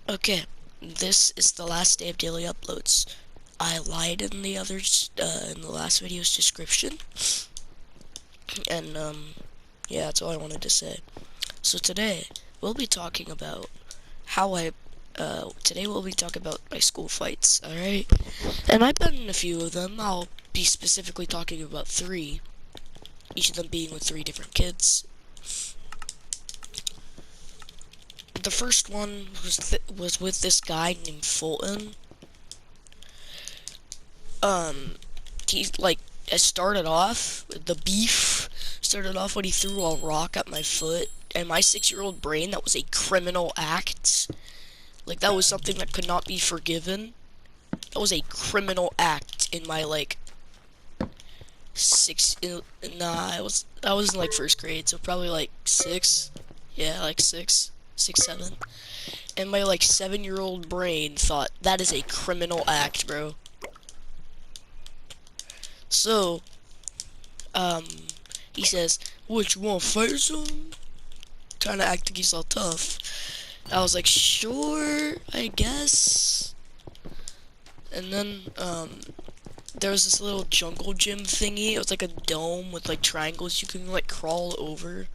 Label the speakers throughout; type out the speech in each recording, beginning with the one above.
Speaker 1: Okay, this is the last day of daily uploads. I lied in the others, in the last video's description, and yeah, that's all I wanted to say. So today we'll be talking about today we'll be talking about my school fights. All right, and I've been in a few of them. I'll be specifically talking about three, each of them being with three different kids. The first one was with this guy named Fulton. He like it started off the beef started off when he threw a rock at my foot, and my 6-year-old brain, that was a criminal act. Like, that was something that could not be forgiven. That was a criminal act in my like I was in like first grade, so probably like six. Yeah, like six, 7. And my like 7-year-old brain thought that is a criminal act, bro. So, he says, "What, you wanna fight or something?" Trying to act like he's all tough. I was like, sure, I guess. And then, there was this little jungle gym thingy. It was like a dome with like triangles you can like crawl over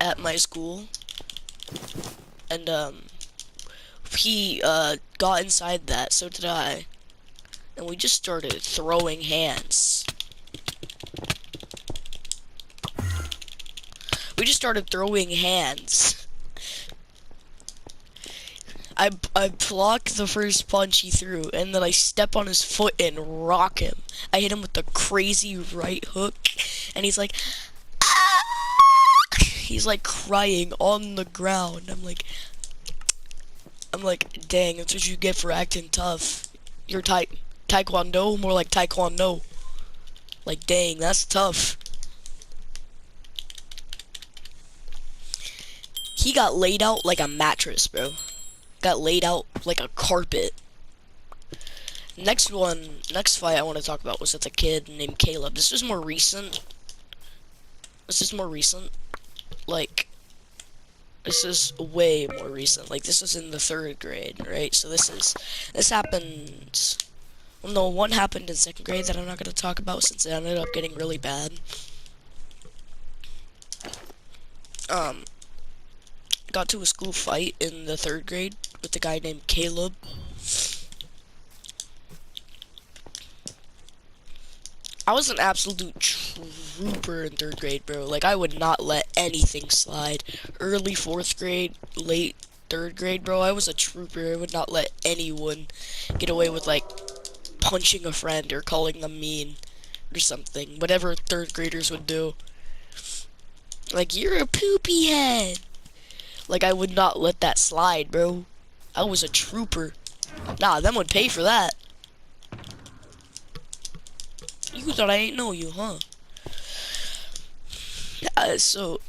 Speaker 1: at my school. And, he, got inside that, so did I. And we just started throwing hands. We just started throwing hands. I block the first punch he threw, and then I step on his foot and rock him. I hit him with the crazy right hook, and he's like, ah! He's like crying on the ground. I'm like, dang, that's what you get for acting tough. You're taekwondo, more like taekwondo. Like, dang, that's tough. He got laid out like a mattress, bro. Got laid out like a carpet. Next fight I want to talk about was with a kid named Caleb. This is more recent. Like, this is way more recent. Like, this was in the 3rd grade, right? So this happened. Well, no, one happened in 2nd grade that I'm not gonna talk about since it ended up getting really bad. Got to a school fight in the 3rd grade with a guy named Caleb. I was an absolute trooper in 3rd grade, bro. Like, I would not let anything slide. Early 4th grade, late 3rd grade, bro, I was a trooper. I would not let anyone get away with, like, punching a friend or calling them mean or something. Whatever 3rd graders would do. Like, you're a poopy head. Like, I would not let that slide, bro. I was a trooper. Nah, them would pay for that. You thought I ain't know you, huh? So,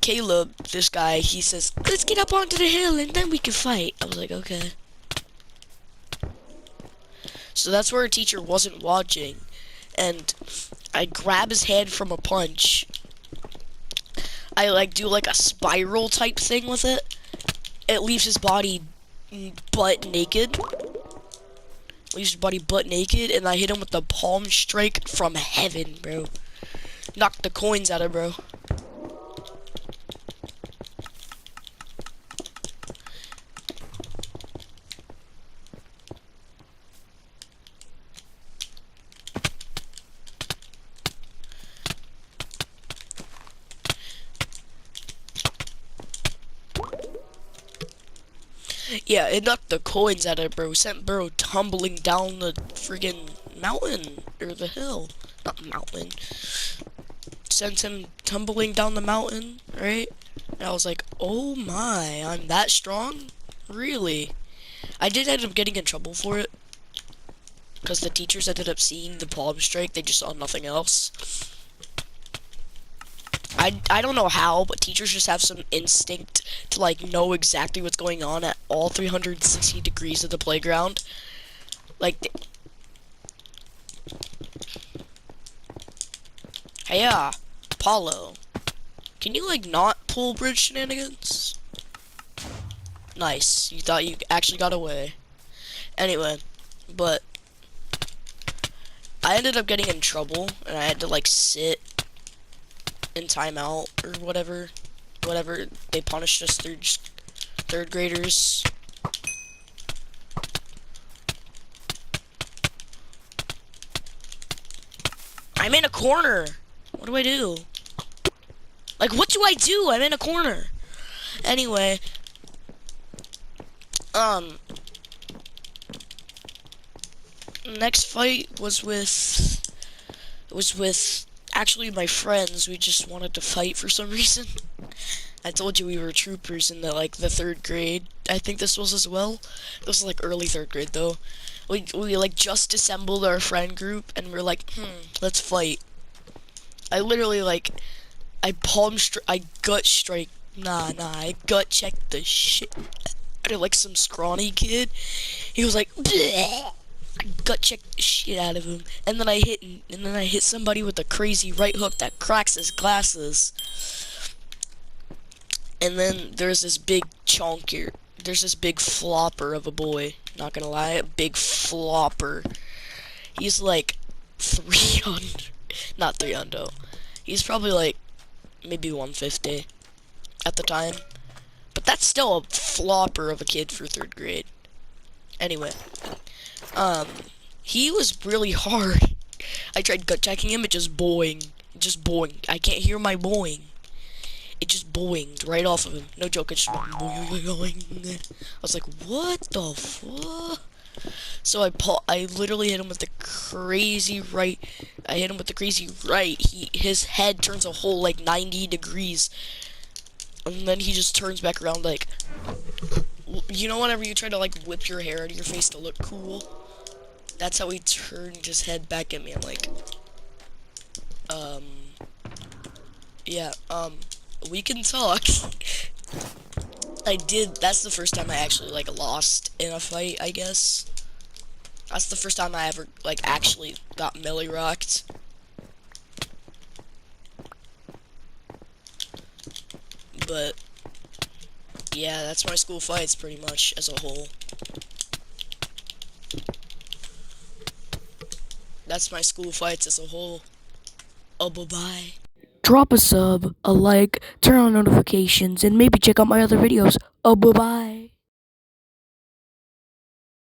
Speaker 1: Caleb, this guy, he says, let's get up onto the hill and then we can fight. I was like, okay. So that's where a teacher wasn't watching. And I grab his hand from a punch. I like do like a spiral type thing with it. It leaves his body butt naked. And I hit him with the palm strike from heaven, bro. Knocked the coins out of bro. Yeah, it knocked the coins out of bro. Sent bro tumbling down the friggin' mountain, or the hill. Not mountain. Sent him tumbling down the mountain, right? And I was like, oh my, I'm that strong? Really? I did end up getting in trouble for it, because the teachers ended up seeing the palm strike. They just saw nothing else. I don't know how, but teachers just have some instinct to like know exactly what's going on at all 360 degrees of the playground. Like, hey, Apollo, can you like not pull bridge shenanigans? Nice. You thought you actually got away. Anyway, but I ended up getting in trouble, and I had to like sit in timeout or whatever. Whatever they punished us third graders. I'm in a corner. What do I do? Like, what do I do? I'm in a corner. Anyway, next fight was with actually my friends. We just wanted to fight for some reason. I told you we were troopers in the third grade. I think this was as well. This was like early third grade though. We like just assembled our friend group and we're like, let's fight. I literally like I gut strike. I gut checked the shit out of like some scrawny kid. He was like, bleh. I gut checked the shit out of him, and then I hit somebody with a crazy right hook that cracks his glasses. And then there's this big chonker. There's this big flopper of a boy. Not gonna lie, a big flopper. He's like 300, not 300. He's probably like maybe 150 at the time. But that's still a flopper of a kid for third grade. Anyway, he was really hard. I tried gut checking him, it just boing. Just boing. I can't hear my boing. It just boinged right off of him. No joke, it just boing. I was like, what the fuck? So I literally hit him with the crazy right. I hit him with the crazy right. His head turns a whole like 90 degrees. And then he just turns back around like, you know, whenever you try to like whip your hair out of your face to look cool? That's how he turned his head back at me. I'm like, yeah, we can talk. That's the first time I actually, like, lost in a fight, I guess. That's the first time I ever, like, actually got melee rocked. But, yeah, that's my school fights, pretty much, as a whole. That's my school fights as a whole. Oh, bye-bye. Drop a sub, a like, turn on notifications, and maybe check out my other videos. Oh, bye-bye.